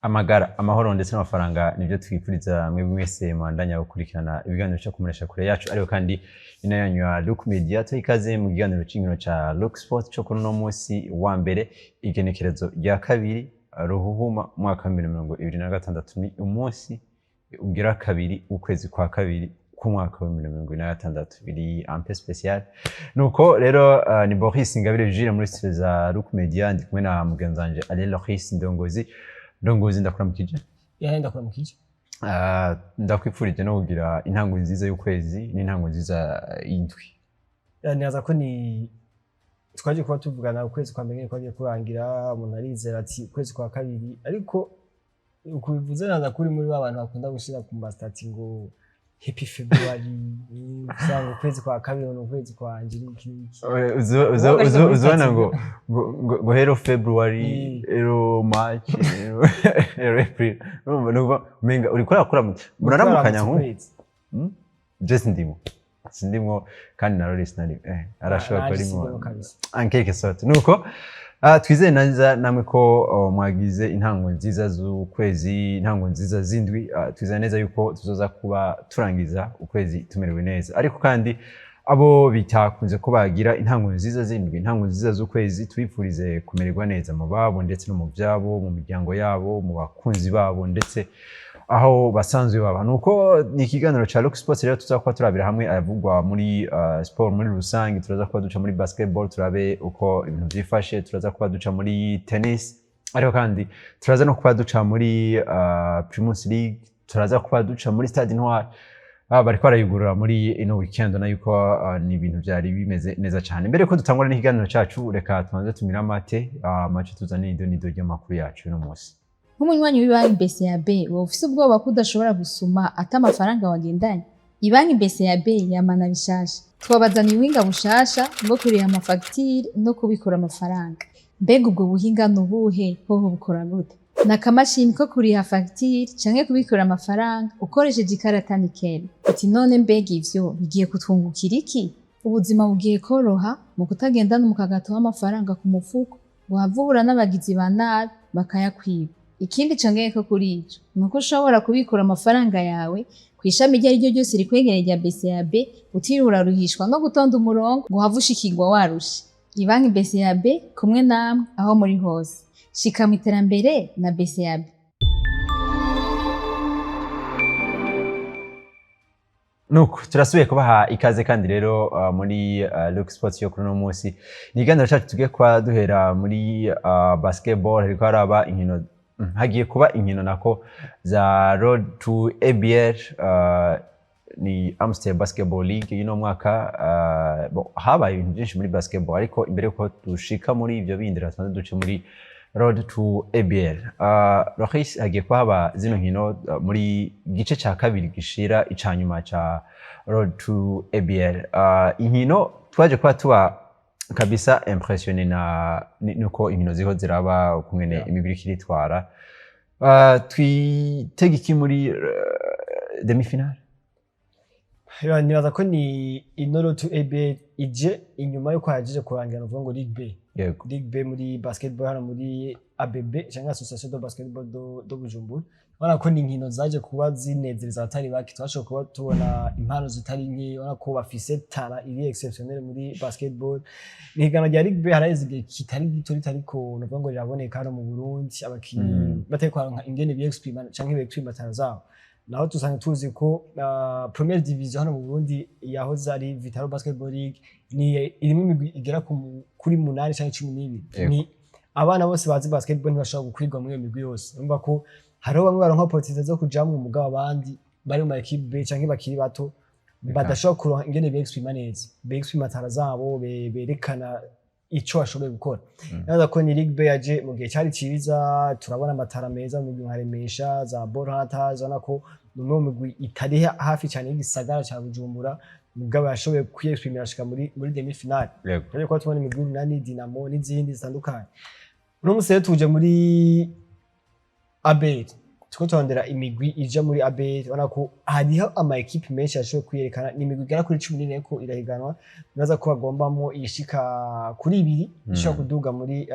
amagara amahoro ndetse n'amafaranga nibyo twifuriza mwe mwese mwandanya gukurikirana ibiganiro cyo kumuresha kure yacu ariko kandi inayanyu ya Look Media tuyikaze mu kiganiro cy'inkino ca Look Sport cyo kuno munsi wa mbere igenekerezo rya kabiri ruhuhuma mwaka 2026 ni umunsi ugira kabiri ukwezi kwa kabiri ku mwaka wa 2026 biri ampe special nuko rero ni Boris Ngabire Jules muri studio za Look Media ndi kumwe na mugenzanje Ale Loris Ndongozi ndakuramukije ndakuramukije ndakwifurije no kugira intango nziza y'ukwezi n'intango nziza y'indwi nyaza ko ni twaje kuba tuvugana ukwezi kwa mbere kwagiye kurangira umuntu arizera ati ukwezi kwa kabiri ariko ukubivuze naza kuri muri abantu bakunda gushira ku mastati ngo happy February usanga ukwezi kwa kabiri no ukwezi kwa Angelique uzona ngo hero February hero March hero April no menga uri kora muraramukanya nko just ndimo kandi na Loris nari arashobora ko arimo ankeke sote nuko twizeye neza namwe ko mwagize intango nziza z'ukwezi intango nziza zindwi twizeye neza yuko tuzoza kuba turangiza ukwezi tumerewe neza ariko kandi abo bitakunze ko bagira intango nziza zindwi intango nziza z'ukwezi twifurize kumererwa neza mu babo ndetse no mu byabo mu miryango yabo mu bakunzi babo ndetse aho basanzwe baba nuko ni ikiganiro cha Look Sports rero tuzakwa turabira hamwe ayavugwa muri sport muri rusangi turaza kuba duca muri basketball turabe uko ibintu byifashe turaza kuba duca muri tennis ariko kandi turaza no kuba duca muri Primus League turaza kuba duca muri Stade Intwari bariko barayigurura muri ino weekend na yuko ni ibintu byari bimeze neza cyane mbere ko dutangura n'ikiganiro cacu reka tubanze tumira amate amace tuzane nido ry'amakuru yacu no munsi nk'umunywanyi w'ibanki BCAB wowe ufise ubwoba ko udashobora gusuma ata amafaranga wagendanye ibanki BCAB yamana bishasha twabazaniye ubuhinga bushasha bwo kuriha amafagitire no kubikura amafaranga mbega ubwo buhinga nubuhe hoho bukora gute nakamashini ko kuriha fagitire canke kubikura amafaranga ukoresheje ikarata nikera ati none mbega ivyo bigiye kutwungukira iki ubuzima bugiye koroha mu kutagendana umukagato w'amafaranga ku mufuko wavubura n'abagizi ba nabi bakayakwiba ikindi cangeye ko kuri ico nuko ushobora kubikura amafaranga yawe kwishami rya ryo ryose rikwegereye rya BCAB utirura ruhishwa no gutonda umurongo ngo havushikirwa warushe ibanki BCAB kumwe namwe aho muri hose shika mu iterambere na BCAB nuko turasubiye kubaha ikaze kandi rero muri Look Sports yo kuri no munsi ni iganiro cyacu tugiye kwa duhera muri basketball hariko haraba inkino hagiye kuba inkino nako za Road to ABL ni Amstel Basketball League y'ino mwaka habaye ibintu byinshi muri basketball ariko imbere ko dushika muri ivyo bindi rasanzwe duce muri Road to ABL Loris hagiye kuba haba zino nkino muri gice ca kabiri gishira icanyuma ca Road to ABL inkino twaje kuba tuba kabisa impressionné nuko inkino ziho ziraba kumwene imibiri kiritwara twitega iki muri demi finale nibaza ko ni inoro to ABL ije inyuma yo kwajije kurangira uvuga ngo League B muri basketball hano muri ABB cyangwa Association de Basketball do Bujumbura bana ko ni inkino zaje kuba zinezereza abatari baki twashobora kuba tubona impano zitari nke bana ko bafise tara iri exceptionnel muri basketball ni higana rya League B harayizige kitari gito ariko nuvuga ngo yaboneka hano mu Burundi abakinyi bateye kwaronka ingene bi-experiment canke bi-experiment zabo naho tusanga tuzi ko première division hano mu Burundi yahoze ari Vitaro Basketball League ni irimo imigwi igera kuri 8 canke 12 ni abana bose bazi basketball ntibashobora gukwirwa muri iyo migwi yose urumva ko hariho bamwe baronka opportunité zo kujamwe umugabo abandi bari mu equipe B canke bakiri bato badashobora kuronka ingene bi-experiment neza bi-experiment zabo berekana ico bashoboye gukora naza ko ni League B yaje mu gihe cyari ciza turabona amatara meza mu nkaremesha za ball hunters zona ko numwe mu migwi itari hafi cyane y'igisagara ca Bujumbura mugabo yashoboye kwiyexprimira ashika muri demi finale rero ko tubona imigwi nani Dinamo n'izindi zitandukanye uno museye tuje muri ABL tuko turondera imigwi ija muri ABL ubona ko hariho ama equipe menshi yashoboye kwiyerekana ni imigwi igera kuri 14 ko irahiganwa naza ko bagombamo ishika kuri 2 ishaka kuduga muri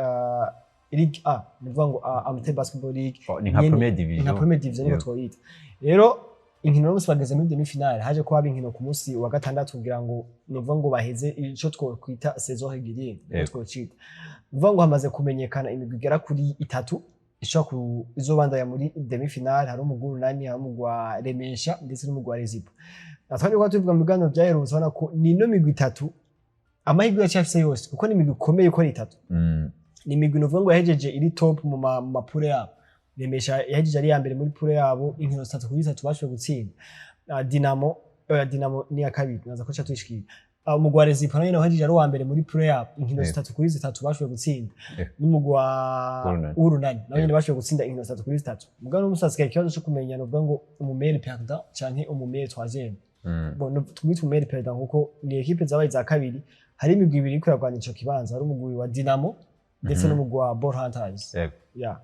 Ligue A nivuga ngo Amateur Basketball League ni nka Premier Division nka Premier Division niko twoyita rero inkino n'umunsi bageze muri demi finale haje ko haba inkino ku munsi wa gatandatu kugira ngo nivuga ngo baheze ico twokwita saison régulière twocita nivuga ngo hamaze kumenyekana imigwi igera kuri 3 ishobora izobandanya muri demi finale hari umugwi urunani hari umugwi wa Remesha ndetse n'umugwi wa Rezipo natwanje ko tuvuga mu biganiro byaherutse ubona ko ni no migwi 3 amahirwe yacyafise yose kuko ni imigwi ikomeye ko ari 3 ni imigwi novuga ngo yahejeje iri top mu mapure yabo Remesha yahejeje ari ya mbere muri pure yabo inkino 3 kuri 3 bashoboye gutsinda Dinamo ni ya kabiri naza ko cyatwishikira umugwi wa Rezipo nayo yahejeje ari wa mbere muri pure yabo inkino 3 kuri 3 bashoboye gutsinda n'umugwi wa urunani nayo bashoboye gutsinda inkino 3 kuri 3 mugabo n'umusasikaye ikibazo cyo kumenya novuga ngo umumere perdant canke umumere troisième bon twita umumere perdant kuko ni equipe zabaye za kabiri hari imigwi ibiri kuragwanya ico kibanza hari umugwi wa Dinamo ndetse n'umugwi wa Ball Hunters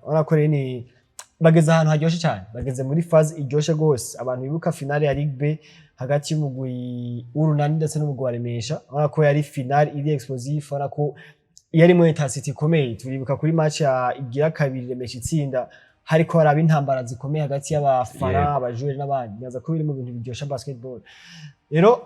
urako rero ni bageze ahantu haryoshe cyane bageze muri phase iryoshe gose abantu bibuka finale ya Ligue B hagati y'umugwi w'urunani ndetse n'umugwi wa Remesha urako yari finale iri explosive urako yari mu intensity ikomeye turibuka kuri match ya igira kabiri Remesha itsinda hariko haraba intambara zikomeye hagati y'abafana abajure n'abandi naza ko biri mu bintu biryosha basketball rero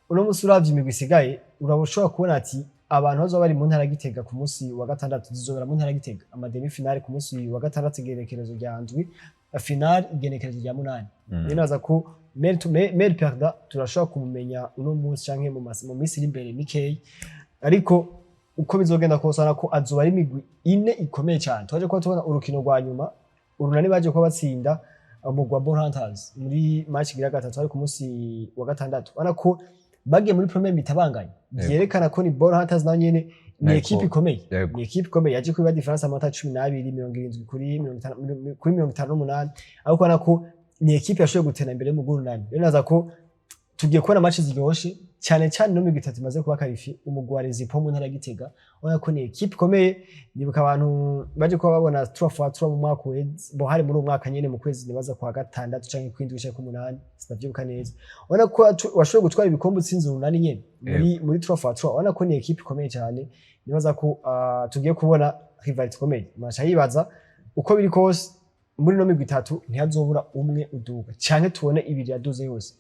uno musi uravye imigwi isigaye urabashobora kubona ati abantu bazo bari mu ntara Gitega ku munsi wa gatandatu zizobera mu ntara Gitega ama demi finale ku munsi wa gatandatu igenekerezo rya ndwi finale igenekerezo rya 8 binaza ko mail perdant turashobora kumenya uno munsi canke mu minsi iri imbere mikey ariko uko bizogenda kosana ko azoba ari imigwi ine ikomeye cyane twaje ko tubona urukino rwa nyuma urunani baje ko batsinda umugwi wa Ball Hunters muri match igira gatatu ari ku munsi wa gatandatu ana ko bagiye muri premier mitabanganye byerekana ko ni Ball Hunters nayo nyene ni equipe ikomeye ni equipe ikomeye yaje kwiba difference amata 12 70 kuri 58 ariko ana ko ni equipe yashoboye gutena imbere mu gurunani rero naza ko tugiye kubona match ziryoshe cyane cyane no mu gitatu maze kuba karifi umugwi wa Rezipo mu ntara Gitega ubona ko ni equipe ikomeye nibuka abantu baje ko babona 3x3 mu mwaka bo hari muri umwaka nyene mu kwezi nibaza kwa gatandatu canke kwindwi canke ku 8 sinavyibuka neza ubona ko washoboye gutwara ibikombe utsinze urunani nyene muri 3x3 ubona ko ni equipe ikomeye cyane nibaza ko tugiye kubona rivality ikomeye masha yibaza uko biri kose muri no migwi 3 ntihazobura umwe uduga canke tubone ibiri yaduze yose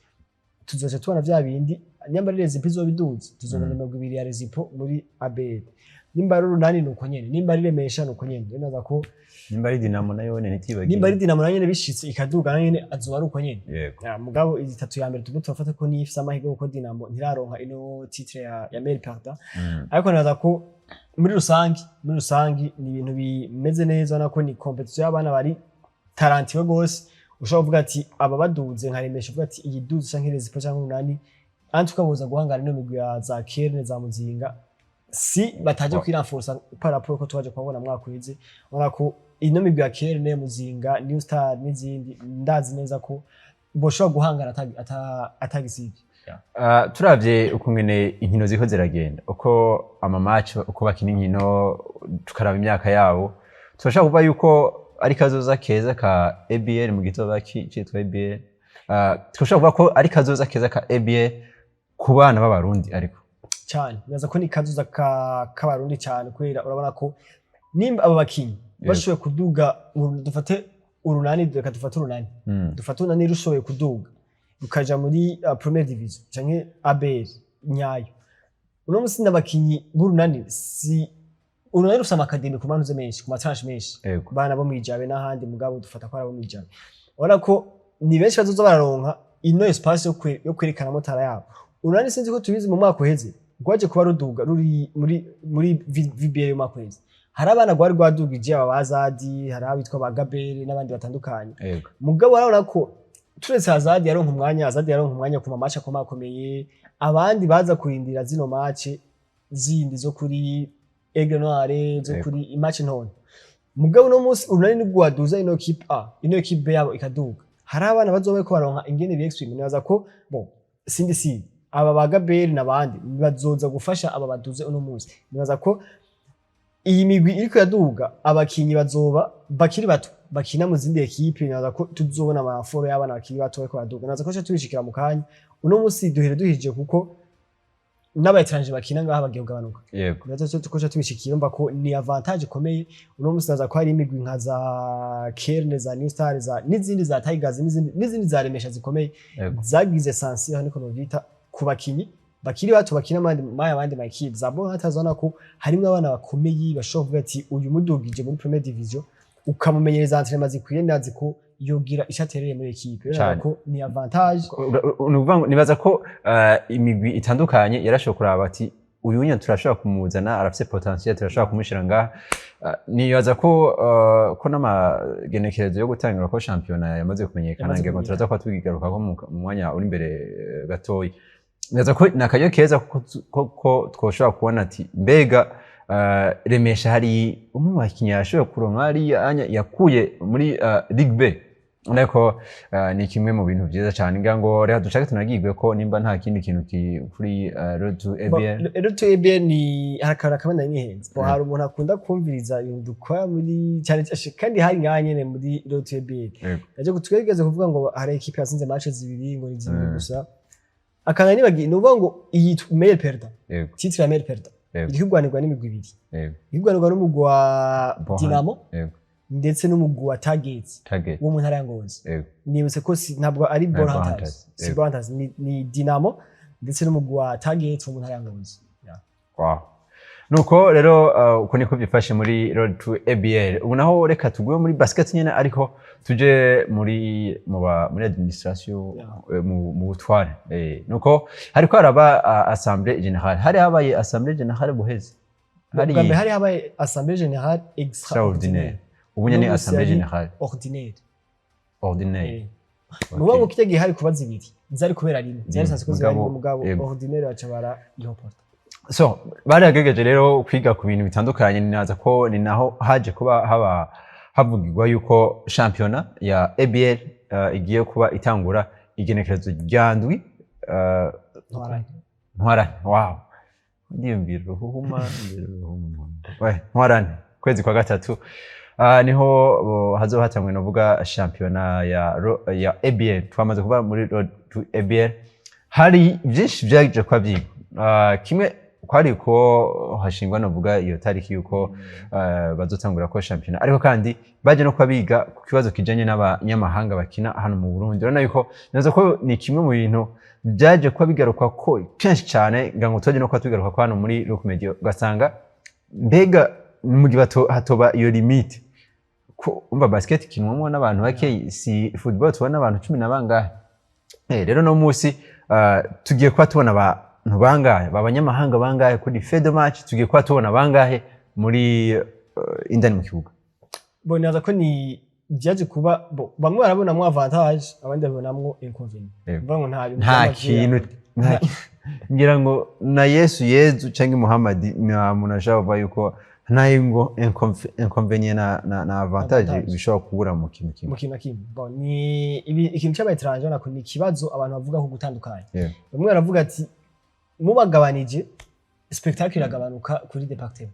tuzoje tubona vya bindi nyambari Rezipo izobiduze tuzobona imigwi ibiri ya Rezipo muri ABL nimba ari urunani nuko nyene nimba ari Remesha nuko nyene naza ko nimba ari Dinamo nayo ntitibagire nimba ari Dinamo nayo bishitse ikaduga nayo nyene azoba ari uko nyene mugabo izi 3 ya mbere tugufata ko ni ifisa amahirwe uko Dinamo ntiraronka ino titre ya mail perdant ariko naza ko muri rusangi ni ibintu bimeze neza nako ni competition y'abana bari tarantiwe gose ushobora kuvuga ati aba baduze nka Remesha uvuga ati iyi duze canke Rezipo canke urunani antu kabuza guhangana no migwi ya za kera za muzinga si bataje kwiranforsa par rapport ko twaje kubona mwakweze ubona ko ino migwi ya kera ne muzinga New Star n'izindi ndazi neza ko boshobora guhangana atagisivye turavye ukungene inkino ziko ziragenda uko ama match uko bakina inkino tukaraba imyaka yabo turashaka kuvuga yuko ari kazoza keza ka ABL mu gitoba cyitwa ABL turashaka kuvuga ko ari kazoza keza ka ABL ku bana b'abarundi ariko cyane naza ko ni kazoza k'abarundi cyane kubera urabona ko nimba aba bakinyi bashoboye kuduga dufate urunani dufate urunani dufate urunani rushoboye kuduga rukaja muri Premier Division canke ABL nyayo uno musi n'abakinyi b'urunani si urunani rusama academy ku mantuze menshi ku matranche menshi bana bo mwijabe n'ahandi mugabo dufata ko arabo mwijabe urabona ko ni benshi bazoza bararonka ino espace yo kwerekana motara yabo urunani sinzi ko tubizi mu mwaka uheze gwaje kuba ruduga ruri muri VBL mu mwaka uheze hari abana gwari gwadugije abazadi hari abitwa bagabere n'abandi batandukanye mugabo urabona ko turetse Azadi yaronka umwanya ku match akomakomeye abandi baza kurindira zino match zindi zo kuri Aigle Noire zo kuri match ntonto mugabo no musi urunani n'ugwaduza ino equipe A ino equipe B yabo ikaduga hari abana bazobe ko baronka ingene bi-extreme naza ko bon sindi aba bagaberi nabandi bazoza gufasha aba baduze uno musi naza ko iyi migwi iriko yaduga abakinyi bazoba bakiri bato bakina mu zindi equipe naza ko tuzobona amaforo y'abana bakiri bato ko yaduga naza ko tubishikira mu kanya uno musi duhije kuko n'abayetranje bakina ngaha bagiye kugabanuka yego natyo tukoca tubishikiye mba ko ni avantage ikomeye uno musi naza ko hari imigwi nka za Kera za New Star za n'izindi za Tigers n'izindi za Remesha zikomeye zagize sansi aho niko novita ku bakinyi bakiri bato bakina abandi makipe zabo hatazona ko harimo abana bakomeye bashobora kuvuga ati uyu mudugije muri Premier Division ukamumenyereza entraînement zikwiye ndazi ko yogira ishaterere muri equipe rero ko ni avantage nibaza ko imigwi itandukanye yarashobora kuraba ati uyu nya turashobora kumuzana arafite potentiel turashobora kumushira ngaha nibaza ko n'amagenekerezo yo gutangira ko championnat yamaze kumenyekana ngo turaza ko tugigaruka ko mu mwanya uri imbere gatoyi nibaza ko nakayo keza ko twoshobora kubona ati mbega Remesha hari umwe wakinya yashobora kuronka ari yakuye muri Ligue B ariko ni kimwe mu bintu byiza cyane ngo reka dushake tunagirwe ko nimba nta kindi kintu kuri Road to ABN Road to ABN ni harakara kamana nihenze bo hari umuntu akunda kumviriza ibintu dukora muri cyane kandi hari nganyene muri Road to ABN yaje kutwegeze kuvuga ngo hari equipe yasinze matches zibiri ngo ni zibiri gusa akana nibagi nuvuga ngo iyi meilleur perdant titre ya meilleur perdant irihugwanirwa n'imigwi ibiri irihugwanirwa n'umugwi wa Dinamo ndetse n'umugwi wa Targets wo mu ntara ya Ngozi nibutse ko ntabwo ari Borhantas si Borhantas ni Dinamo ndetse n'umugwi wa Targets wo mu ntara ya Ngozi wow nuko rero uko niko byifashe muri Road to ABL ubu naho reka tugwe muri basket nyene ariko tuje muri administration mu butware nuko hariko haraba assemblée générale hari habaye assemblée générale buheze hari habaye assemblée générale extraordinaire ubu nyene assemblée générale ordinaire nuba mu kitege hari kubaza ibiri zari kubera rimwe zari sanzwe ko zari umugabo ordinaire bacabara ihopota so baragerageje rero kwiga ku bintu bitandukanye ninaza ko ni naho haje kuba havugirwa yuko championnat ya ABL igiye kuba itangura igenekerezo ryandwi ntwarane wow ndiyumvira ruhuma ntwarane kwezi kwa gatatu niho hazohatangwe novuga championnat ya ABL twamaze kuba muri Road to ABL hari byinshi byaje kwa byigwa kimwe kwari ko hashingwa novuga iyo tariki yuko bazotangura ko championnat ariko kandi baje no kwabiga ku kibazo kijanye n'abanyamahanga bakina hano mu Burundi urana yuko nazo ko ni kimwe mu bintu byaje kwa bigaruka ko kenshi cyane ngo twaje no kwatugaruka ko hano muri Rock Media ugasanga mbega mu gibato hatoba iyo limite ko umva basket kinwamo n'abantu bake si football tubona abantu 10 nabangahe rero no musi tugiye kwa tubona bangahe babanyamahanga bangahe kuri fedo match tugiye kwa tubona bangahe muri indani mu kibuga bonaza ko ni byaje kuba bamwe barabona mu avantage abandi babonamwo inconvenient ngo nta kintu ngira ngo na Yesu cyangwa Muhammad na munashaka kuva yuko ntaingo inconvenient na avantage bishobora kubura mu kintu kimwe bon ni ikintu cy'abayetranje nako ni kibazo abantu bavuga ko gutandukanye bamwe baravuga ati mubagabanije spectacle iragabanuka kuri departement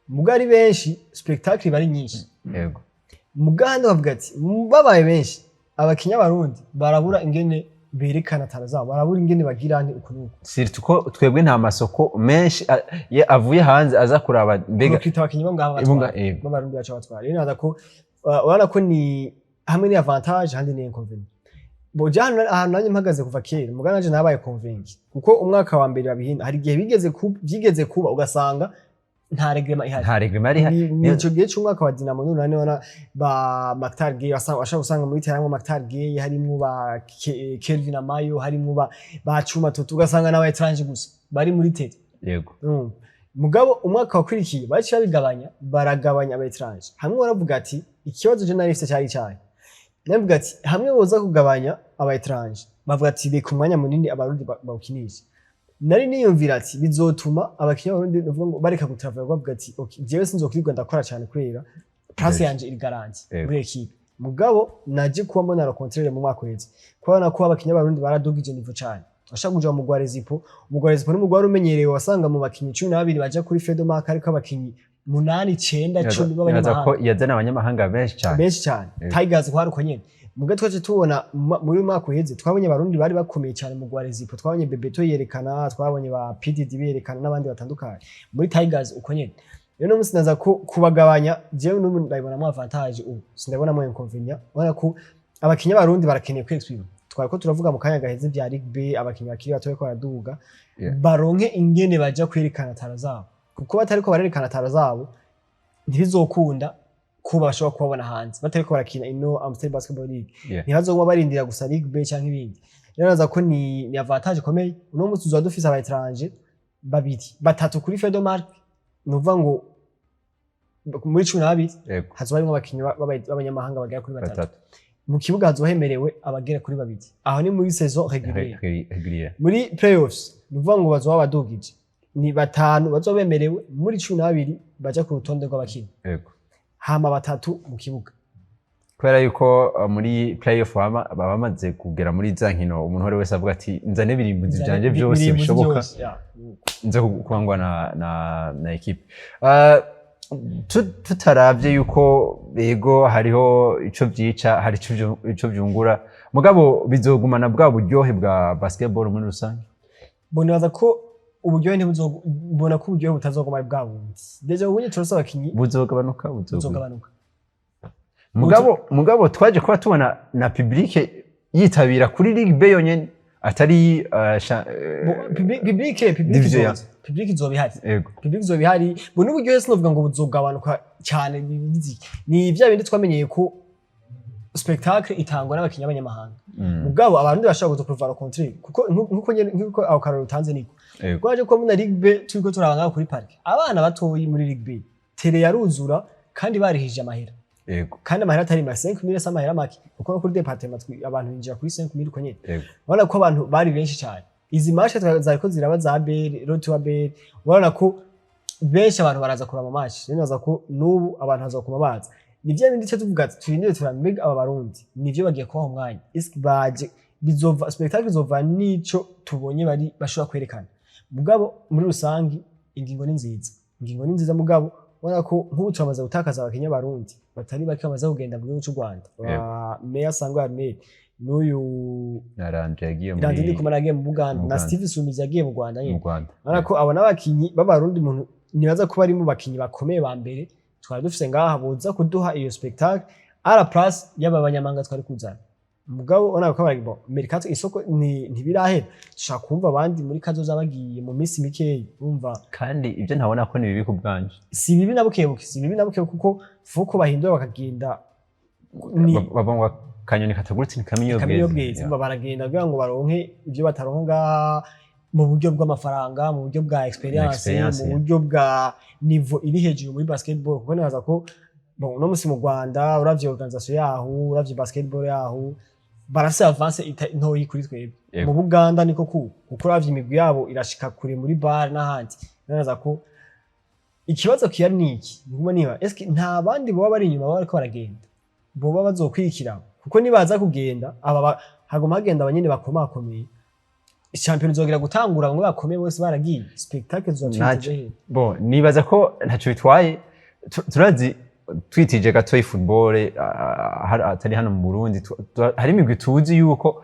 mugari benshi spectacle bari nyinshi yego muganda bavuga ati babaye benshi abakinya barundi barabura ingene berekana tarazabo barabura ingene bagira nti ukunuko surtout ko twebwe nta masoko menshi avuye hanze aza kuraba mbega kwita abakinya bo barundi bacha batwara rero naza ko urana ko ni hamwe ni avantage handi ni inconvenient bojana ahantu nanye mpagaze kuva kera mugana nanje nabaye convince kuko umwaka wa mbere babihinda hari gihe byigeze kuba ugasanga nta reglement ihari nico gihe cy'umwaka wa Dinamo none wana ba Maktar Gay ashaka usanga muri teramo Maktar Gay harimo ba Kelvin Amayo harimo ba Chuma Tutu ugasanga nawe étrange gusa bari muri tete yego mugabo umwaka wakurikiye baci baragabanya aba étrange hamwe baravuga ati ikibazo je narifite cyari cyane navuga ati hamwe boza kugabanya aba étrange bavuga ati reka umwanya munini abarundi bawukinisha nari niyumvira ati bizotuma abakinya barundi bavuga ngo bareka gutravera bavuga ati okay jewe sinzokwirwa ndakora cyane kwera place yanje iri garantie muri equipe mugabo naje kuba mbona la contraire mu mwaka weze kubona ko abakinya barundi baradugije niveau cyane ashaka kuja mu Gwarezipo n'umugwari umenyerewe wasanga mu bakinyi 12 baje kuri Fedo Mark ariko abakinyi 8 9 10 b'abanyamahanga ko yazana abanyamahanga benshi cyane Tigers kwari uko nyene mubwo twaje tubona muri mwaka uheze twabonye abarundi bari bakomeye cyane mu Gwarezipo twabonye Bebeto yerekana twabonye ba PDD berekana n'abandi batandukanye muri Tigers uko nyene rero no musinaza ko kubagabanya jewe n'ubu ndabona mu avantage ubu sindabona mu inconvenience ubona ko abakinya barundi barakeneye kwexperience twariko turavuga mu kanya gaheze bya Ligue B abakinya bakiri batoye ko baraduga baronke ingene baja kwerekana tara zabo kuko batariko barerekana tara zabo ntibizokunda kuba bashobora kubabona hanze batariko barakina ino Amstel Basketball League ntihazogwa barindira gusa Ligue B canke ibindi rero naza ko ni avantage komeye uno munsi tuzoba dufise aba étranger babiri batatu kuri Fedomark nuvuga ngo muri 12 hazoba harimo abakinnyi b'abanyamahanga bagera kuri batatu mu kibuga hazohemerewe abagera kuri babiri aho ni muri saison régulière muri playoffs nuvuga ngo bazoba badugije ni batanu bazobemerewe muri 12 baja ku rutonde rw'abakinnyi hama batatu mu kibuga kubera yuko muri playoff baba bamaze kugera muri za nkino umuntu wese avuga ati nzane birimbuzi byanje byose bishoboka nze kubangwa na equipe tutaravye yuko bego hariho ico vyica hari ico vyungura mugabo bizogumana bwa buryohe bwa basketball muri rusange bonaza ko uburyohe ntibuzobona ko uburyohe butazoguma bwa bundi deje ubunye turasaba abakinyi buzogabanuka mugabo twaje kuba tubona na public yitabira kuri Ligue B yonyene atari public izobihari bo n'uburyohe sinovuga ngo buzogabanuka cyane ni bya bindi twamenyeye ko spectacle itangwa n'abakinnyi b'abanyamahanga mugabo abantu bashaka kuzoprova contraire kuko nkuko aho kararo utanze niko kwaje ko muri Ligue B turiko turabanga kuri park abana batoyi muri Ligue B tele yaruzura kandi barihije amahera kandi amahera atari 5000 s'amahera make kuko no kuri departement abantu binjira kuri 5000 uko nyene ubona ko abantu bari benshi cyane izi match zariko ziraba za BL Roto BL ubona ko benshi abantu baraza kuraba match ninaza ko nubu abantu hazakuma baza nivyo bindi cyo tuvuga turindire turambega aba barundi nivyo bagiye kubaho umwanya iski baje bizova spectacle bizova nico tubonye bari bashobora kwerekana mugabo muri rusangi ingingo ni nziza mugabo ubona ko nk'ubu turamaze gutakaza abakinya barundi batari bake bamaze kugenda mu gihugu cy'u Rwanda Meya Sangwa Armel n'uyu Naranje yagiye mu Buganda na Steve Sumizi yagiye mu Rwanda nyine ubona ko abona abakinyi b'abarundi muntu nibaza ko bari mu bakinyi bakomeye ba mbere twari dufise ngaha boza kuduha iyo spectacle ara plus y'aba banyamanga twari kuzana mugabo ubona ko bari bo mercato isoko ntibirahera dushaka kumva abandi muri kazoza bagiye mu minsi mikeyi umva kandi ibyo ntabona ko nibibi ku bwanje si bibi nabukebuke kuko fuko bahindura bakagenda babangwa kanyoni katagurutse nikamiyo bweze baragenda kugira ngo baronke ibyo bataronka mu buryo bw'amafaranga mu buryo bwa experience mu buryo bwa niveau iri hejuru muri basketball kuko naza ko bon no musi mu Rwanda uravye organisation yaho uravye basketball yaho barafise avance ntoyi kuri twebwe mu Buganda niko kuko uravye imigwi yabo irashika kure muri bar n'ahandi naza ko ikibazo kiyari niki nguma niba eske nta bandi boba bari inyuma bariko baragenda boba bazokwikira kuko nibaza kugenda aba hagoma hagenda abanyene bakomakomeye champion zogira gutangura ngo bakomeye bose baragiye spectacle zotwitije bon nibaza ko ntaco bitwaye turazi twitije gato football atari hano mu Burundi hari imigwi tuzi yuko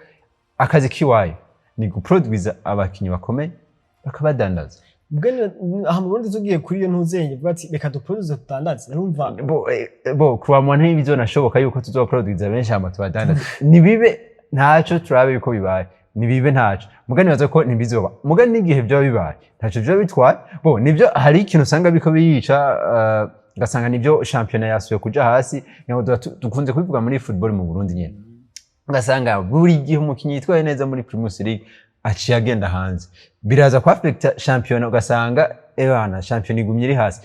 akazi kiwaye ni guproduce abakinyi bakomeye bakabadandaza bwene aha mu Burundi tugiye kuri iyo ntuzenge bwa ati reka duproduce tutandaze narumva bo kuba mu ntebe bizonashoboka yuko tuzoproduce benshi ama tubadandaza nibibe ntaco turabe yuko bibaye nibibe ntaco mugani baza ko ntibizoba mugani n'igihe byo bibaye ntaco byo bitwaye bo nivyo hari ikintu usanga biko biyica gasanga nivyo championnat yasuye kuja hasi ngo dukunze kubivuga muri football mu Burundi nyene gasanga buri gihe umukinyi yitwaye neza muri Primus League aciye agenda hanze biraza ku affect championnat ugasanga ebana championnat igumye iri hasi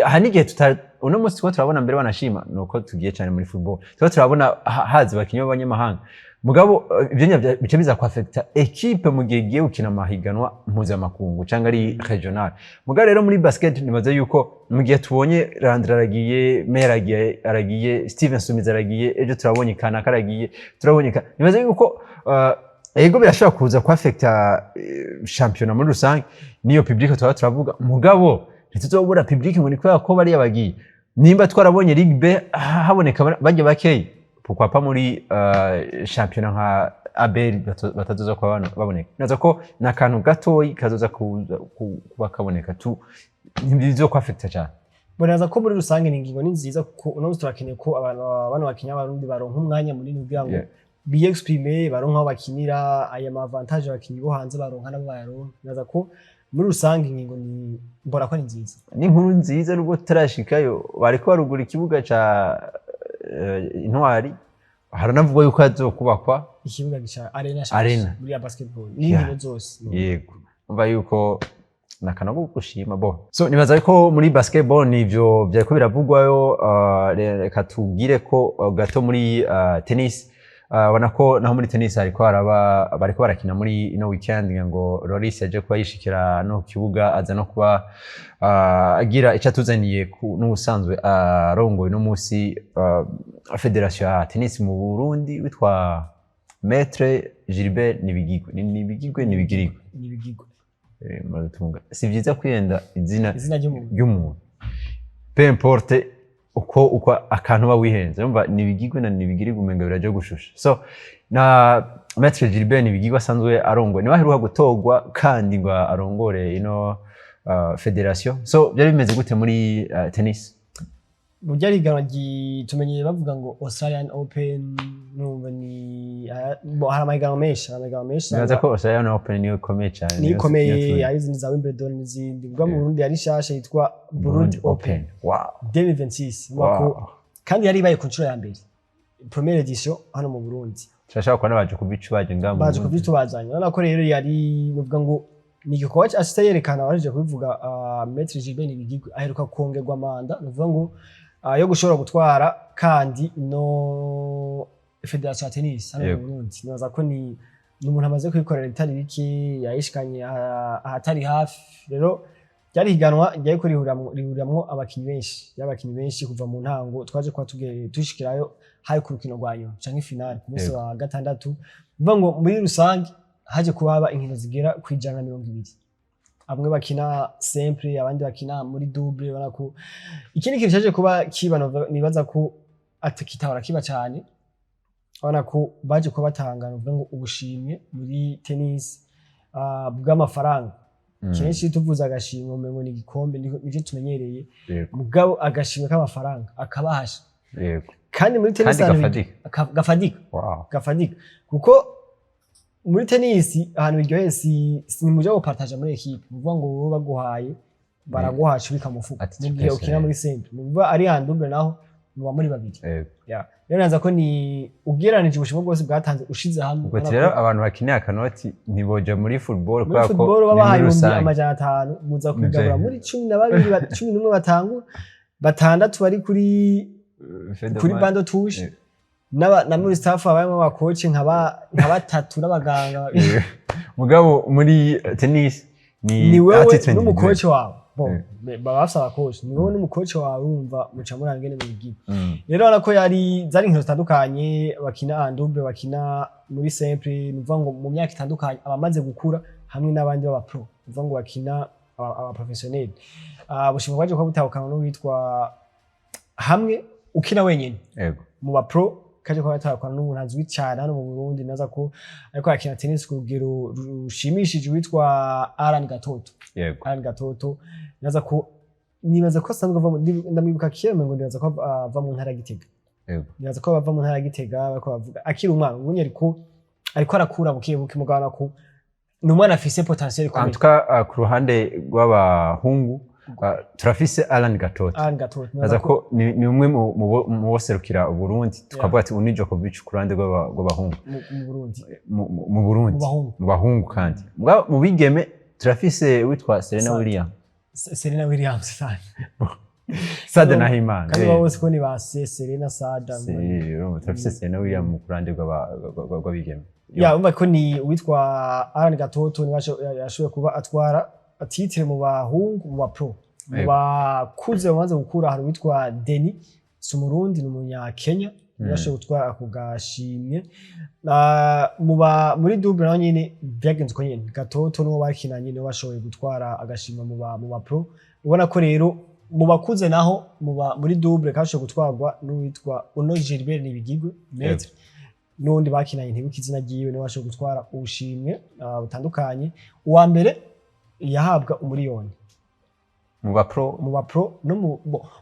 aha n'igihe uno munsi two turabona mbere banashima nuko tugiye cyane muri football two turabona hazi bakinyi b'abanyamahanga mugabo ibyo bice biza ku affect equipe mu gihe giye ukina amahiganwa mpuzamakungu cyangwa ari regional mugabo rero muri basket nibaza yuko mu gihe tubonye Landry aragiye Meya aragiye Steven Sumizi aragiye ejo turabonye kana karagiye turabonye nibaza yuko ego birashobora kuza ku affect championnat muri rusange niyo public turavuga mugabo ntituzobura public ngo ni kubera ko bari yabagiye nimba twarabonye Ligue B haboneka bajye bakeye pourquoi pas muri championnat nka ABL batazoza kwa baboneka naza ko nakantu gatoyi kazoza kuba kaboneka tu ntibizo ko affecta cyane bonaza ko muri rusange ningingo ni nziza kuko uno turakeneye ko abantu bakinya abarundi baronka umwanya munini kugira ngo bi-exprimer baronka aho bakinira aya avantage abakinyi bo hanze baronka nabo bayaronka naza ko muri rusange ingingo ni mbora ko ni nziza ni nkuru nziza nubwo tarashikayo bariko barugura ikibuga ca Intwari haranavuga yuko azokubakwa ikibuga gica arena muri ya basketball n'inkino zose yego umva yuko nakanago gushima bo so nibaza ko muri basketball nivyo byariko biravugwayo reka tubwire ko gato muri tennis wana ko naho muri tennis ariko bariko barakina muri ino weekend ngo Loris yaje kuba yishikira no kibuga aza no kuba agira icatuzaniye n'ubusanzwe arongoye no musi federation ya tennis mu Burundi witwa Maître Gilbert Nibigirigwe si vyiza kwiyenda izina ry'umuntu peu importe uko akantu bawihenze umva Nibigirigwe umenga biraje gushusha so na Maître Gilbert Nibigirigwe asanzwe arongoye ni baheruka gutogwa kandi ngo arongore ino federation so byari bimeze gute muri tennis Buryari iganwa tumenyeye bavuga ngo Australian Open numva ni hari amahiganwa menshi naza ko Australian Open niyo ikomeye cyane ni ikomeye ari izindi za Wimbledon n'izindi ubwo mu Burundi yari shasha yitwa Burundi Open wow 2026 kandi yari ibaye ku nshuro ya mbere première edition hano mu Burundi turashaka ko nabaje kubicu baje ngamba baje kubicu bazanye urabona ko rero yari nuvuga ngo ni coach asita yerekana waje kubivuga Maître Gilbert Nibigirigwe aheruka kongerwa manda nuvuga ngo yo gushobora gutwara kandi no federation ya tennis hano mu Burundi nibaza ko ni umuntu amaze kwikorera itari biki yayishikanye ahatari hafi rero ryari higanwa ryaye ko rihuramwo abakinyi benshi kuva mu ntango twaje kwa tushikirayo haye ku rukino rwanyu canke finale ku munsi wa gatandatu bivuga ngo muri rusange haje kubaba inkino zigera ku 120 amwe bakina simple abandi bakina muri double bana ko ikindi kintu cyaje kuba kibano nibaza ko atakitahora kiba cyane bana ko baje ko batangana uvuga ngo ubushimye muri tennis bw'amafaranga kenshi tuvuza agashimwe umengo ni igikombe nicyo tumenyereye mugabo agashimwe k'amafaranga akabahasha yego kandi muri tennis gafadika kuko muri tennis ahantu biryoheye si muja go partage muri equipe uvuga ngo wowe baguhaye baraguhasha bikamufuka mugiye ukina muri simple muvuga ari handumbe naho muba muri babiri rero naza ko ni ugereranije ubushimo bwose bwatanze ushize hamwe ubwo rero abantu bakinye akanoti ntiboja muri football kubera ko babahaye amajana 5 muza kwigabura muri 12 11 batangu batandatu bari kuri bando touche na muri staff abayemo abacoach nka batatu n'abaganga mugabo muri tennis ni wewe n'umucoach wawe babafisa abacoach ni wewe n'umucoach wawe urumva muca murangene mu gihe rero arako yari zari inkino zitandukanye bakina andouble bakina muri simple nuvuga ngo mu myaka itandukanye abamaze gukura hamwe n'abandi baba pro nuvuga ngo bakina aba professionnel bushimwe baje ko butahukana no witwa hamwe ukina wenyene yego mu ba pro kaje ko batahukana n'umuntu azwi cyane hano mu Burundi naza ko ariko akina tennis ku rugero rushimishije witwa Alan Gatoto yego Alan Gatoto naza ko nibaza ko asanzwe ava ndamwibuka kera ngo nibaza ko ava mu ntara Gitega yego nibaza ko bava mu ntara Gitega bako bavuga akiri umwana ubunye ariko arakura bukiye mugana ko numwana afise potentiel ko antuka ku ruhande rw'abahungu turafise Alan Gatoto naza ko ni umwe mu boserukira Burundi tukavuga ati uni Djokovic ku ruhande rw'abahungu mu Burundi mu bahungu kandi mu bigeme turafise witwa Serena Williams Sada Nahimana kandi bose ko ni ba Serena Sada turafise Serena Williams ku ruhande rw'abigeme umva ko ni witwa Alan Gatoto ni yashoboye kuba atwara atitire mu bahungu mu bapro mu bakuze bamaze gukura hari witwa Denis Sumurundi ni umunya Kenya yashoboye gutwara akugashimye muri double naho nyine byagenze ko nyine Gatoto no bakinanye no bashoboye gutwara agashima mu bapro ubona ko rero mu bakuze naho muri double kashe gutwarwa n'uwitwa GUIBERT n'ibigigwe metre n'undi bakinanye ntibuka izina ryiwe ni washe gutwara ubushimwe butandukanye uwa mbere yahabwa umuriyoni mu bapro no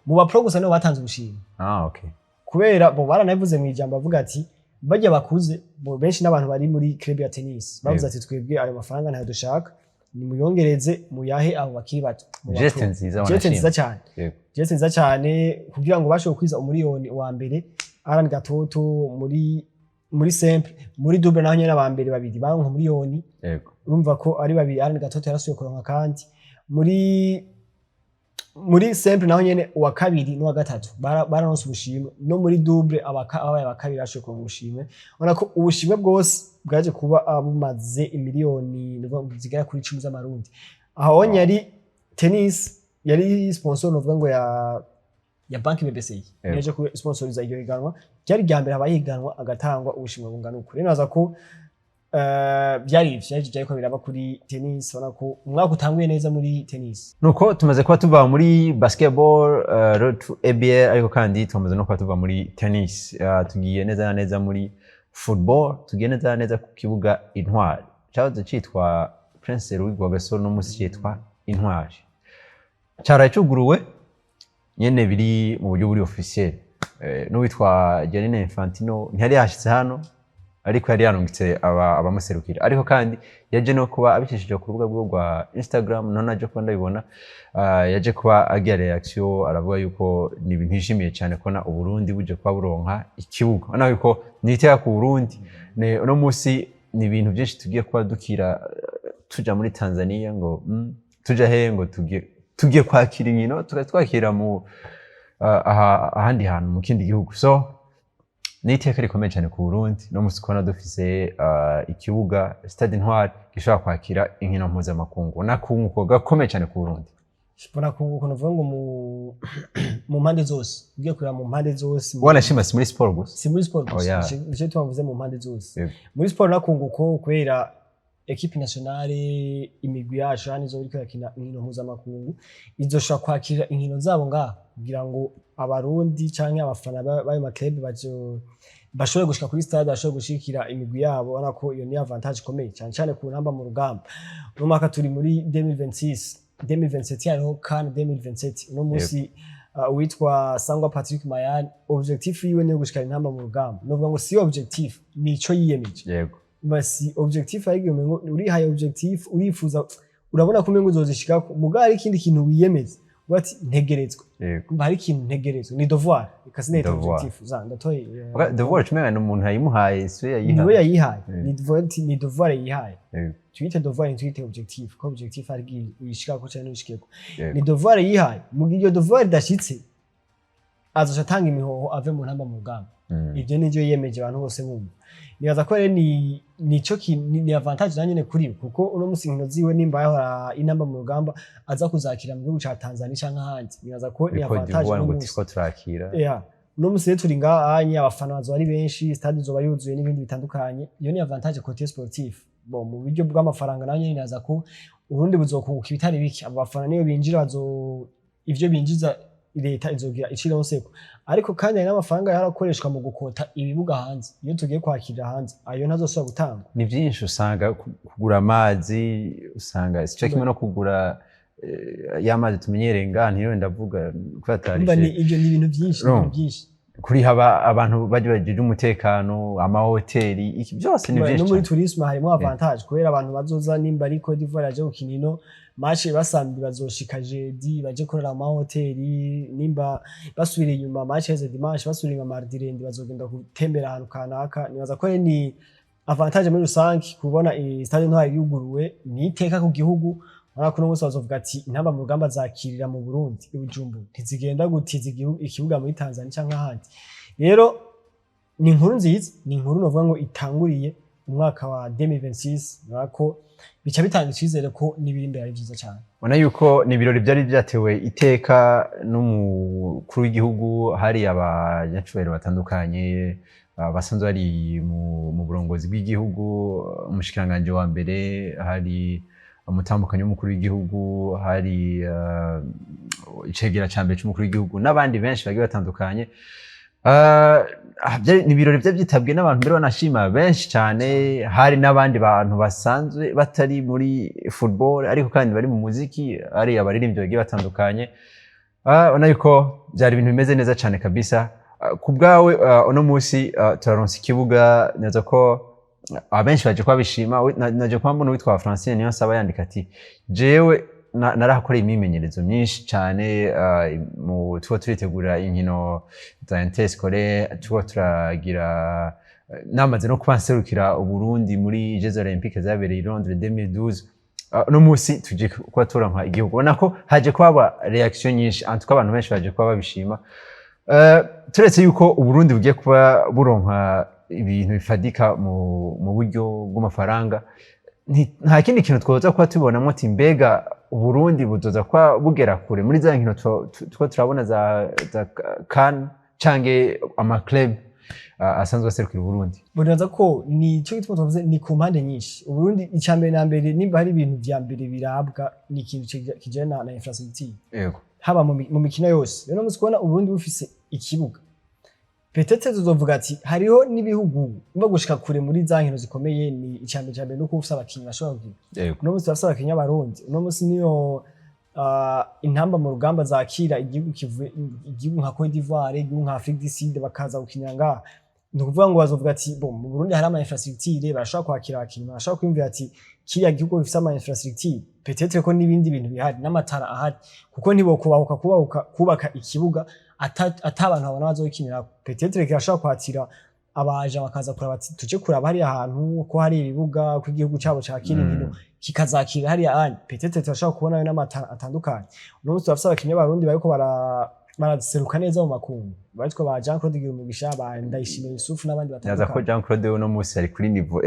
mu bapro gusa no batanze ubushimwe okay kubera bo baranavuze mu ijambo bavuga ati bajya bakuze benshi n'abantu bari muri club ya tennis bavuze ati twebwe ayo mafaranga ntayo dushaka ni muyongereze muyahe abo bakiri bato Jete nziza cyane Jete nziza cyane kugira ngo bashe kwiza umuriyoni wa mbere Aran Gatoto muri simple muri double naho nyene abambere babiri baronka umuriyoni urumva ko ari babiri Aran Gatoto yarasuye kuronka kandi muri simple naho nyene uwa kabiri n'uwa gatatu baranonse ubushimwe no muri double abaye bakabiri bashoye kuronka ubushimwe ubona ko ubushimwe bwose bwaje kuba bumaze imiliyoni zigera kuri 10 z'amarundi aho nyari tennis yari sponsor novuga ngo ya banki BBC yaje ku sponsoriza iryo higanwa cyari ryambere abayiganwa agatangwa ubushimwe bungana uko rero naza ko byari ko biraba kuri tennis ubona ko umwaka utanguye neza muri tennis nuko tumaze kuba tuva muri basketball road to ABL ariko kandi tumaze no kuba tuva muri tennis tugiye neza muri football tugiye neza ku kibuga Intwari cyahoze cyitwa Prince Louis Rwagasore no musi cyitwa Intwari cyaraye cyuguruwe nyene biri mu buryo buri officiel n'uwitwa Gianni Infantino ntiyari yashitse hano ariko yari yanungitse abamuserukira ariko kandi yaje no kuba abicishije ku rubuga rwa Instagram none aje ko ndabibona yaje kuba agira reaction aravuga yuko ni ibintu yishimiye cyane ko na Burundi buje kuba buronka ikibuga ana yuko niteka ku Burundi no musi ni ibintu byinshi tugiye kuba dukira tuja muri Tanzania ngo tuja he ngo tugiye kwakira inkino twakira mu ahandi hantu mu kindi gihugu so niteka rikomeye cyane ku Burundi no musi kona dufise ikibuga Stade Intwari gishobora kwakira inkino mpuzamakungu nakunguko gakomeye cyane ku Burundi Shipona kunguko novuga ngo mu mpande zose ugiye kurira mu mpande zose wanashima si muri sport gusa si muri sport gusa je tubavuze mu mpande zose muri sport nakunguko kubera equipe nationale imigwi yacu hani zo iriko yakina inkino mpuzamakungu izoshobora kwakira inkino zabo ngaha kugira ngo abarundi canke abafana bayo maklub bashobore gushika kuri stade bashobore gushikira imigwi yabo ubona ko iyo ni avantage ikomeye cyane ku ntamba mu rugamba no mwaka turi muri 2027 hariho CAN 2027 uno munsi witwa Sangwa Patrick Mayani objectif yiwe ni gushikira intamba mu rugamba novuga ngo si objectif nico yiyemeje yego basi objectif ayigiye ngo uri high objectif urifuza urabona ko mengo uzozishika mugari ikindi kintu wiyemeza bati ntegerezwa hari ikintu ntegerezwa ni devoir ikasine objectif za ndatoye devoir chumenya n'umuntu ayimuhaye so yayihaye ni devoir yihaye twite devoir twite objectif ko objectif ari uyishika ko cyane ushikeko ni devoir yihaye mugiyo devoir dashitse azoshatanga imihoho ave mu ntamba mu rugamba ibyo nivyo yemeje abantu bose bumva nibaza ko rero nico ni avantage nanyene kuri kuko uno musi nkino ziwe nimba yahora inamba mu rugamba aza kuzakira mu gihugu ca Tanzania canke ahandi nibaza ko ni avantage no gutiko turakira uno musi rero turi ngaha abafana bazo ari benshi stade zoba yuzuye n'ibindi bitandukanye iyo ni avantage côté sportif mu buryo bw'amafaranga nanyene nibaza ko Urundi buzokunguka ibitari biki abafana niyo binjira ivyo binjiza leta izogira iciro nseko ariko kandi n'amafaranga yarakoreshwa mu gukota ibibuga hanze iyo tugiye kwakira hanze ayo ntazosubira gutanga ni byinshi usanga kugura amazi usanga sico kimwe no kugura y'amazi tumenyereye ngana iyo ndavuga kwatarishe ni ibyo ni ibintu byinshi kuri haba abantu baje umutekano amahoteli iki byose ni byinshi no muri tourisme harimo avantage kubera abantu bazoza nimba ari Côte d'Ivoire aje gukinino match basambi bazoshika jeudi baje korera amahoteli nimba basubira inyuma match heze dimanche basubira inyuma mardi rendi bazogenda gutembera ahantu kanaka nibaza ko ni avantage muri rusangi kubona Stade Intwari yuguruwe ni iteka ku gihugu Ariko no musi bazovuga ati intamba mu rugamba zakirira mu Burundi ibujumbu ntizigenda gutiza ikibuga muri Tanzania canke ahandi rero ni inkuru nziza ni inkuru novuga ngo itanguriye umwaka wa 2026 nako bica bitanga icizere ko nibiri imbere ari byiza cyane ubona yuko ni ibirori byari byatewe iteka n'umukuru w'igihugu hari abanyacubahiro batandukanye basanzwe bari mu burongozi bw'igihugu umushikiranganje wa mbere hari umutambukanyi w'umukuru w'igihugu, hari icegera ca mbere c'umukuru w'igihugu n'abandi benshi bagiye batandukanye. Ni ibirori vyari vyitabwe n'abantu mbere banashima benshi cane, hari n'abandi bantu basanzwe batari muri football ariko kandi bari mu muziki, ari abaririmbyi bagiye batandukanye. Ubona yuko vyari ibintu bimeze neza cane kabisa. Ku bwawe uno musi turaronse ikibuga, neza ko abenshi baje kwabishima. Naje kwa mbona witwa Francine niyo nsaba yandika ati jewe narahakoreye imimenyerezo myinshi cyane mu tuba turitegura inkino za interscolaire, tuba turagira namaze no kuba nserukira Uburundi muri Jeux Olympiques zabereye i Londres 2012. No musi tuje kuba turanka igihugu, ubona ko haje kwaba reaction nyinshi, antuka abantu benshi baje kuba babishima. Turetse yuko Uburundi bugiye kuba buronka ibintu bifadika mu buryo bw'amafaranga, nta kindi kintu twoza kuba tubonamo ati mbega Uburundi buzoza kuba bugera kure muri za nkino two turabona za CAN canke amaclub asanzwe aserukira Uburundi. Bonaza ko ni cyo gituma tuvuze ni ku mpande nyinshi. Uburundi icambere na mbere nimba hari ibintu vya mbere birabwa ni ikintu kijana na infrastructure. Yego. Haba mu mikino yose. Rero muzi kubona Uburundi bufise ikibuga. Petete tuzovuga ati hariho n'ibihugu mba gushika kure muri za nkino zikomeye, ni icambere no kufisa abakinyi bashobora kugira. Yego. No muzi bafisa abakinyi abarundi. No muzi niyo intamba mu rugamba zakira igihugu nka Côte d'Ivoire, igihugu nka Afrique du Sud bakaza gukinira ngaha. Nukuvuga ngo bazovuga ati bo mu Burundi hari ama infrastructure barashobora kwakira abakinyi, barashobora kwimvira ati kiriya gihugu gifise ama infrastructure, petete ko n'ibindi bintu bihari n'amatara ahari, kuko kubaka ikibuga atabantu babona bazokinira. Petete kirashobora kwatira abaje bakaza kuraba ati tuje kuraba hari ahantu ko hari ibibuga ku igihugu cyabo cakira inkino kikazakira hari ahandi. Petete turashobora kubona n'amatara atandukanye. Uno musi bafise abakinyi b'abarundi bariko baraseruka neza mu makungu, baritwa ba Jean Claude Girumugisha, ba Ndayishimiye Yusufu n'abandi batandukanye. Naza ko Jean Claude uno musi ari kuri niveau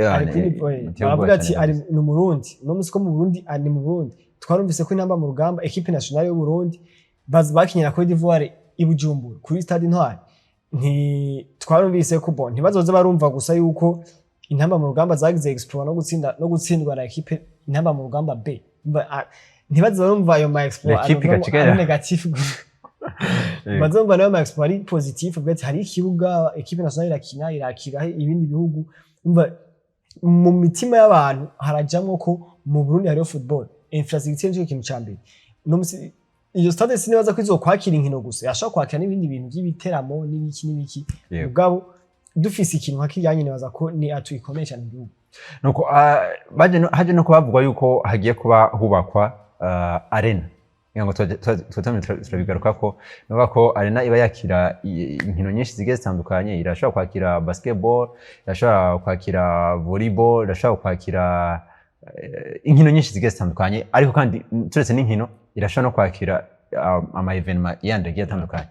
baravuga ati ari mu Burundi. Uno musi ko mu Burundi ari mu Burundi. Twarumvise ko intamba mu rugamba equipe nationale y'u Burundi bakinyira Côte d'Ivoire i Bujumbura kuri Stade Intwari. Twarumvise ko bon ntibazoze barumva gusa yuko intamba mu rugamba zagize exploit no gutsindwa na equipe intamba mu rugamba B. Ntibazoze barumva ayo ma exploit ari negatif. Bazomba nayo ma exploit ari positif, bwete hari ikibuga equipe nationale irakira ibindi bihugu. Mu mitima y'abantu harajamwo ko mu Burundi hariho football infrastructure cyo kintu cyambere. No musi iyo stade sinibaza ko izokwakira inkino gusa, yashaka kwakira n'ibindi bintu by'ibiteramo n'ibiki. Ubwabo dufise ikintu hakijanye nibaza ko ni ikomeye cyane mu gihugu. Nuko haje no kubavugwa yuko hagiye kuba hubakwa arena. Ngo turabigaruka ko nuba ko arena iba yakira inkino nyinshi zigiye zitandukanye, irashobora kwakira basketball, irashobora kwakira volleyball, irashobora kwakira inkino nyinshi zigiye zitandukanye, ariko kandi turetse n'inkino irashobora no kwakira ama evenement yandi agiye atandukanye.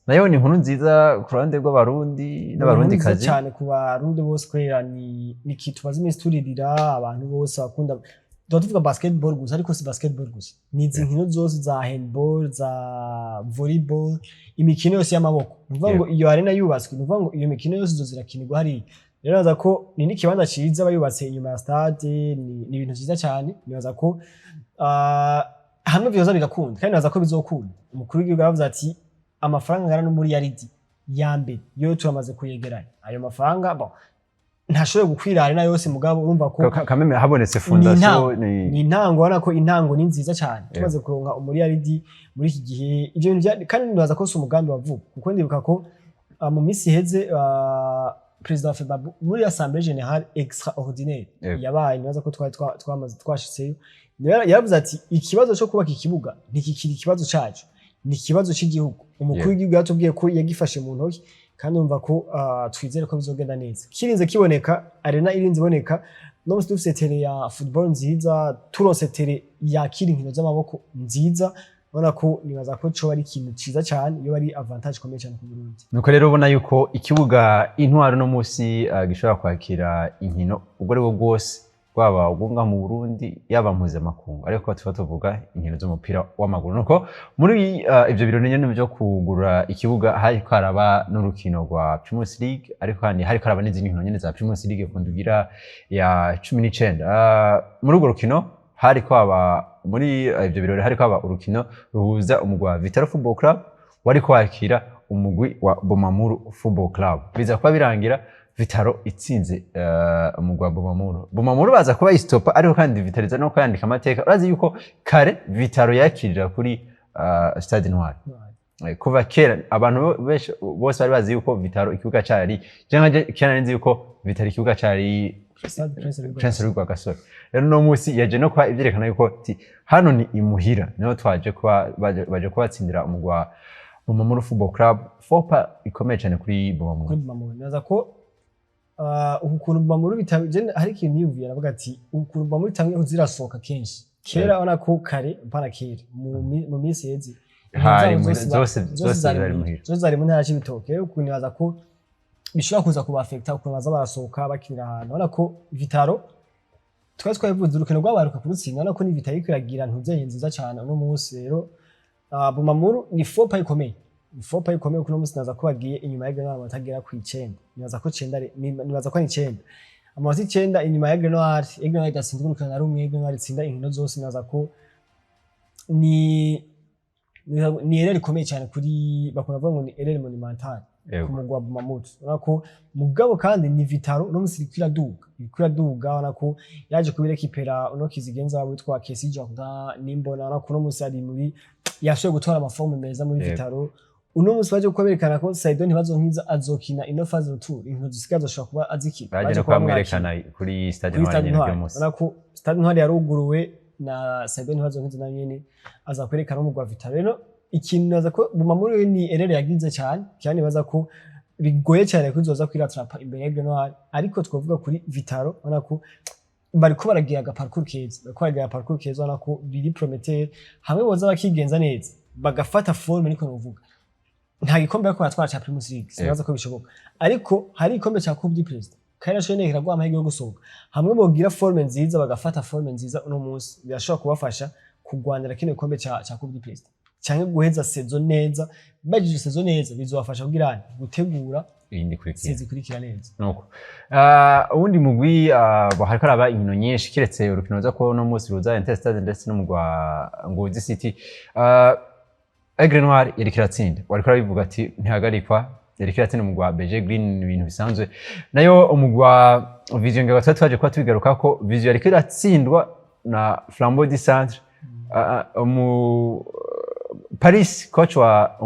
Nayo ni inkuru nziza ku ruhande rw'abarundi n'abarundi kazi cyane ku barundi bose, kwera ni ikintu bazi iminsi turirira. Abantu bose bakunda tuvuga basketball gusa, ariko si basketball gusa, ni izi nkino zose za handball, za volleyball, imikino yose y'amaboko. Nuvuga ngo iyo arena yubatswe, nuvuga ngo iyo mikino yose zozirakinirwa hari. Rero naza ko ni n'ikibanza ciza bayubatse inyuma ya stade, ni ibintu vyiza cyane. Nibaza ko hamwe byoza bigakunda, kandi naza ko bizokunda. Umukuru w'igihugu yaravuze ati amafaranga ngana no muri yaridi ya mbere yo turamaze kuyegeranya. Ayo mafaranga bon ntashobora gukwira arena yose, mugabo urumva ko kameme habonetse fondation ni intango. Wana ko intango ni nziza cyane, tumaze kuronka umuri yaridi muri iki gihe. Ibyo bintu kandi nibaza ko si umugambi wavuga, kuko ndibuka ko mu minsi heze President Febabu muri Assemblée Générale extraordinaire yabaye, nibaza ko twamaze twashitseyo, yaravuze ati ikibazo cyo kubaka ikibuga ntikikiri ikibazo cyacu, ni ikibazo cy'igihugu. Umukuru w'igihugu yatubwiye ko yagifashe mu ntoki, kandi umva ko twizere ko bizogenda neza. Kirinze kiboneka, arena irinze iboneka, no musi dufise tere ya football nziza, turose tere yakira inkino z'amaboko nziza. Ubona ko nibaza ko cyo ari ikintu ciza cyane, iyo ari avantage ikomeye cyane ku Burundi. Nuko rero ubona yuko ikibuga Intwari no musi gishobora kwakira inkino ubwo ari bwo bwose, kwaba ubunga mu Burundi yaba mpuzamakungu, ariko tuba tuvuga inkino z'umupira w'amaguru. Nuko muri ivyo birori nyene byo kugura ikibuga hari karaba n'urukino rwa Primus League, ariko hari karaba n'izindi nkino nyene za Primus League kundugira ya 19. Muri urwo rukino hariko aba muri ivyo birori hariko aba urukino ruhuza umugwi wa Vitaro Football Club wariko wakira umugwi wa Bumamuru Football Club. Biza kuba birangira Vitaro itsinze umugwi wa Bumamuru. Bumamuru baza kuba istopa ariko kandi Vitaro iza no kwandika amateka. Urazi yuko kare Vitaro yakirira kuri Stade Intwari. Kuva kera abantu benshi bose bari bazi yuko Vitaro ikibuga cyari kera nzi yuko Vitaro ikibuga cyari Prince League Gasore. Rero no musi yaje no kwa ivyerekana yuko hano ni imuhira niho twaje kwa baje kubatsindira umugwa Bumamuru Football Club. Fopa ikomeye cyane kuri Bumamuru. Naza ko ukuntu Bumamuru bitaje hari ikintu yumviye aravuga ati ukuntu Bumamuru tamwe uzirasoka kenshi. Kera ona ko kare mpana kera mu minsi yeze. Zose zari mu ntara y'ibitoke. Ukuntu baza ko bishobora kuza kubafekta ukuntu baza barasohoka bakinira ahantu. Urabona ko Vitaro twavuze urukino rwabaruka kurutsinda, urabona ko ni Vitaro ikiragira ntuzeye nziza cyane uno munsi. Rero Bumamuru ni fopa ikomeye, kuno munsi naza ko bagiye inyuma ya Grenouille batagera ku 9. Nibaza ko 9 nibaza ko ni 9 amazi 9 inyuma ya Grenouille idatsinzwe urukino na rumwe. Grenouille itsinda inkino zose. Naza ko ni erreur ikomeye cyane kuri bakunda bavuga ngo ni erreur monumentale ku mugwi wa Bumamuru. Urabona ko mugabo kandi ni Vitaro no musi ikiraduga urabona ko yaje kubirekipera uno kizigenza wabo witwa Kesi Jordan nimbona. Urabona ko no musi ari muri yashoboye gutora amaforme meza muri Vitaro. Uno musi baje kuberekana ko Stade ntibazonkiza azokina ino phase tour inkino zisigaye zoshobora kuba azikina. Baje kwamwerekana kuri Stade Intwari n'ibyo musi. Urabona ko Stade Intwari yaruguruwe na Stade ntibazonkiza na nyene aza kwerekana umugwi wa Vitaro. Rero ikintu naza ko Bumamuru ni erreur yagize cyane cyane baza ko bigoye cyane kuzoza kwiratrapa imbere ya Grenouille. Ariko twavuga kuri Vitaro urabona ko bariko baragira parcours keza urabona ko biri prometteur. Hamwe boza bakigenza neza bagafata forme niko novuga nta gikombe yako batwara cha Primus League sinaza ko bishoboka. Ariko hari igikombe cha Coupe du Président kera shone kiragwa amahirwe yo gusohoka. Hamwe bogira forme nziza bagafata forme nziza uno munsi birashobora kubafasha kugwanira kino gikombe cha Coupe du Président cyangwa guheza saison neza. Bagije saison neza bizobafasha kugira gutegura indi kurikira neza. Nuko ubundi mugwi hariko araba inkino nyinshi kiretse urukino ruza ko no munsi ruza Interstade ndetse no mugwa Ngozi City. Grenouille yari kiratsinda wariko arabivuga ati ntihagarikwa yari kiratsinda mugwa BG Green ibintu bisanzwe. Nayo umugwa Vision ngabatwa twaje kwa tubigaruka ko Vision yari kiratsindwa na Flambeau du Centre. Paris coach wa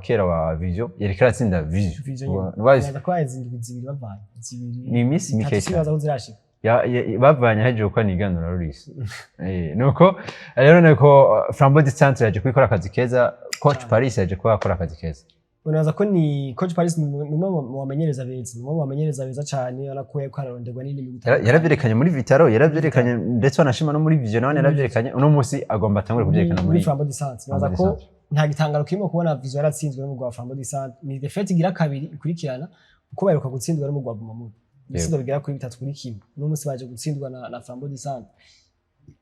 kera wa Vision yari kiratsinda Vision. Baza kwa izindi bavanye ni misi mikeke ya bavanye haje uko niganura Ruris. Nuko rero nako Flambeau du Centre yaje kwikora akazi keza. Coach Paris yaje kwakora akazi keza. Unaza ko ni coach Paris mu bamenyereza beza cyane arakuye ko araronderwa n'indi yaravyerekanye muri Vitaro yaravyerekanye ndetse anashima no muri Vision nawe yaravyerekanye uno munsi agomba atangure kuvyerekana muri Flambeau du Centre. Unaza ko nta gitangaro kirimo kubona Vision yaratsinzwe no mu gwa Flambeau du Centre. Ni defete igira kabiri ikurikirana uko baheruka gutsindwa no mu gwa Bumamuru. Ibitsindo bigera kuri 3 kuri kimwe. Uno munsi baje gutsindwa na Flambeau du Centre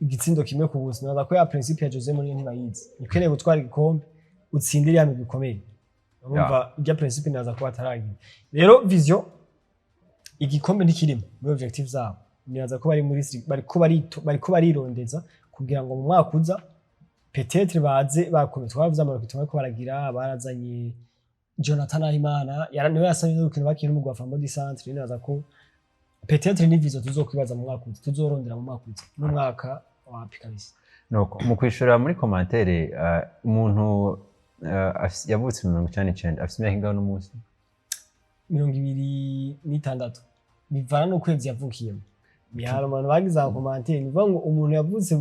igitsindo kimwe ku buso. Unaza ko ya principe ya Jose Mourinho ntibayizi ukeneye gutwara igikombe utsindira ya bikomeye. Urumva ijya principe naza ko ataragira. Rero Vision igikombe ntikirimo muri objective zabo. Nibaza ko bari muri bariko barirondeza kugira ngo mu mwaka uza peut-être baze bakomeye twavuze amaroko tumwe ko baragira barazanye Jonathan Ahimana niwe yasabye urukino bakina mu gwa Flambeau du Centre. Nibaza ko peut-être ni Vision tuzokwibaza mu mwaka uza tuzorondera mu mwaka uza no mwaka wa Pikabisi. Nuko mu kwishura muri commentaire umuntu yavutse 1999 afite imyaka ingana n'umunsi 26 bivana no kwezi yavukiyemo. Bihara abantu bagize commentaire bivuga ngo umuntu yavutse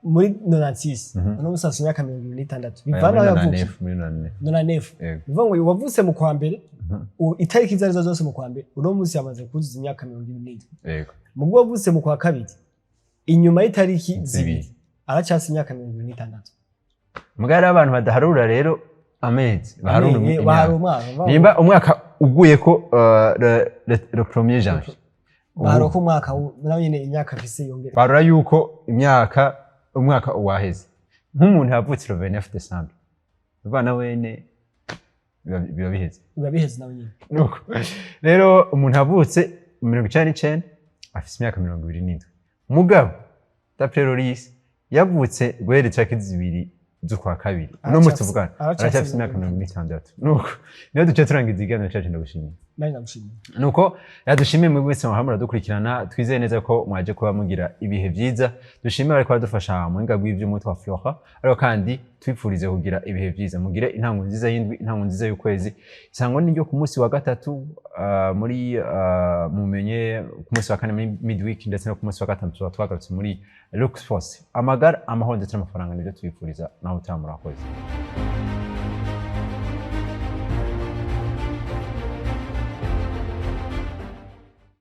muri 96 no musasi imyaka 26 bivana yavukiye muri 99 bivuga ngo wavutse mu kwa mbere itariki zarizo zose mu kwa mbere uno munsi yamaze kuzuza imyaka 27. Yego mugwo wavutse mu kwa kabiri inyuma y'itariki zibiri aracyasi imyaka 26. Mugara abantu badaharura rero amezi baharura nimba umwaka uguye ko le 1er janvier baro ko umwaka nawe nyine imyaka afise yongera barura yuko umwaka uwaheze nk'umuntu yavutse le 29 décembre bana wene biba biheze nawe nyine. Nuko rero umuntu yavutse 1999 afise imyaka 27 mugabo d'après Loris yavutse guhera itariki zibiri z'ukwa kabiri uno munsi tuvugana aracyafite imyaka 60 nuko niyo duce turangiza ikiganiro cyacu ndagushimiye nuko yadushimiye mu wese muhamura dukurikirana twizeye neza ko mwaje kuba mugira ibihe byiza dushimiye ariko badufasha mu hinga bw'ivyo twa Flora ariko kandi twipfurize kugira ibihe byiza mugire intango nziza y'indwi intango nziza y'ukwezi isango n'iryo ku munsi wa gatatu muri mumenye ku munsi wa kane muri midweek ndetse no ku munsi wa gatatu twagarutse muri Lux Force amagara amahoro ndetse n'amafaranga nibyo twipfuriza naho utamurakoze